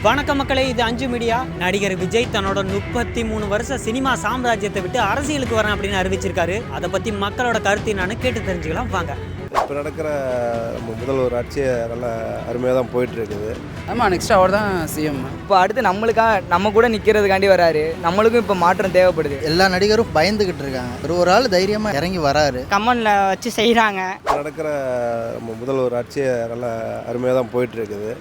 வணக்க மக்களே, இது 5 மீடியா. நடிகர் விஜய் தன்னோட 33 வருஷ சினிமா சாம்ராஜ்யத்தை விட்டு அரசியலுக்கு வரேன் அப்படின்னு அறிவிச்சிருக்காரு. அதை பற்றி மக்களோட கருத்து என்னன்னு கேட்டு தெரிஞ்சுக்கலாம் வாங்க. இப்போ நடக்கிற நம்ம முதல்வர் ஆட்சியை நல்லா அருமையாக தான் போயிட்டுருக்குது. ஆமாம், நெக்ஸ்ட் அவர் தான் சிஎம். இப்போ அடுத்து நம்ம கூட நிற்கிறதுக்காண்டி வராரு. நம்மளுக்கும் இப்போ மாற்றம் தேவைப்படுது. எல்லா நடிகரும் பயந்துக்கிட்டு இருக்காங்க. ஒரு ஆள் தைரியமாக இறங்கி வராரு. கமெண்ட்ல வச்சு செய்கிறாங்க. நடக்கிற நம்ம முதல்வர் ஆட்சியை நல்லா அருமையாக தான் போயிட்டுருக்குது.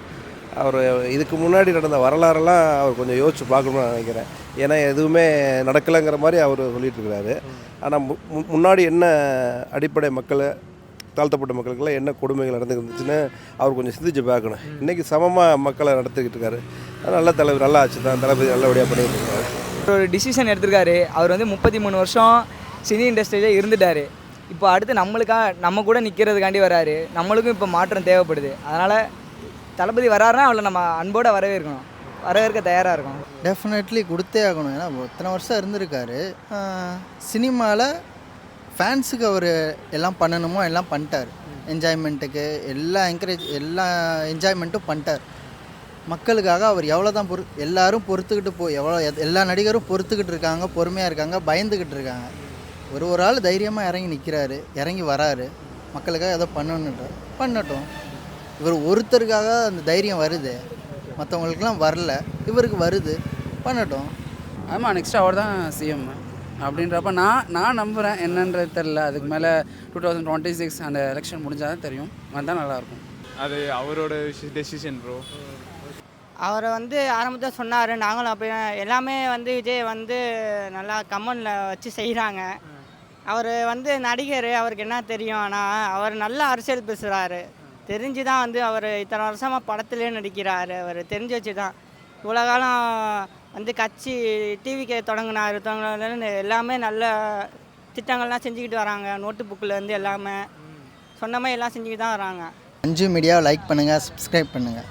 அவர் இதுக்கு முன்னாடி நடந்த வரலாறெல்லாம் அவர் கொஞ்சம் யோசிச்சு பார்க்கணும்னு நான் நினைக்கிறேன். ஏன்னா எதுவுமே நடக்கலைங்கிற மாதிரி அவர் சொல்லிட்டு இருக்கிறாரு. ஆனால் முன்னாடி என்ன அடிப்படை மக்கள், தாழ்த்தப்பட்ட மக்களுக்கெல்லாம் என்ன கொடுமைகள் நடந்துருந்துச்சுன்னு அவர் கொஞ்சம் சிந்திச்சு பார்க்கணும். இன்றைக்கி சமமாக மக்களை நடத்திக்கிட்டு இருக்காரு. நல்ல தலைவர், நல்லா ஆச்சு தான், தளபதி நல்லபடியாக பண்ணிகிட்டு இருக்காரு. ஒரு டிசிஷன் எடுத்திருக்காரு. அவர் 33 வருஷம் சினி இண்டஸ்ட்ரியிலே இருந்துட்டார். இப்போ அடுத்து நம்ம கூட நிற்கிறதுக்காண்டி வராரு. நம்மளுக்கும் இப்போ மாற்றம் தேவைப்படுது. அதனால் தளபதி வராருன்னா அவளை நம்ம அன்போடு வரவேற்க தயாராக இருக்கும். டெஃபினெட்லி கொடுத்தே ஆகணும். ஏன்னா இத்தனை வருஷம் இருந்திருக்காரு. சினிமாவில் ஃபேன்ஸுக்கு அவர் எல்லாம் பண்ணணுமோ எல்லாம் பண்ணிட்டார். என்ஜாய்மெண்ட்டுக்கு எல்லா என்ஜாய்மெண்ட்டும் பண்ணிட்டார். மக்களுக்காக அவர் எவ்வளோ தான் எல்லோரும் பொறுத்துக்கிட்டு எல்லா நடிகரும் பொறுத்துக்கிட்டு இருக்காங்க, பொறுமையாக இருக்காங்க, பயந்துக்கிட்டு இருக்காங்க. ஒரு ஆள் தைரியமாக இறங்கி நிற்கிறாரு, இறங்கி வராரு. மக்களுக்காக ஏதோ பண்ணட்டும். இவர் ஒருத்தருக்காக அந்த தைரியம் வருது, மற்றவங்களுக்கெல்லாம் வரல, இவருக்கு வருது, பண்ணட்டும். ஆமாம், நெக்ஸ்ட் அவர் தான் சிஎம் அப்படின்றப்ப நான் நம்புகிறேன். என்னன்றது தெரில. அதுக்கு மேலே 2026 அந்த எலெக்ஷன் முடிஞ்சால் தான் தெரியும். வந்தால் நல்லாயிருக்கும். அது அவரோட டெசிஷன் ப்ரோ. அவரை ஆரம்பத்தில் சொன்னார். நாங்களும் அப்படி எல்லாமே விஜய் நல்லா கமெண்டில் வச்சு செய்கிறாங்க. அவர் நடிகர், அவருக்கு என்ன தெரியும். ஆனால் அவர் நல்ல அரசியல் பேசுகிறாரு. தெரிஞ்சு தான் அவர் இத்தனை வருஷமாக படத்துலேயே நடிக்கிறாரு. அவர் தெரிஞ்சு வச்சு தான் இவ்வளோ காலம் கட்சி டிவிக்கு தொடங்கினார். எல்லாமே நல்ல திட்டங்கள்லாம் செஞ்சுக்கிட்டு வராங்க. நோட்டு புக்கில் எல்லாமே சொன்ன மாதிரி எல்லாம் செஞ்சுக்கிட்டு தான் வராங்க. 5 மீடியாவை லைக் பண்ணுங்கள், சப்ஸ்கிரைப் பண்ணுங்கள்.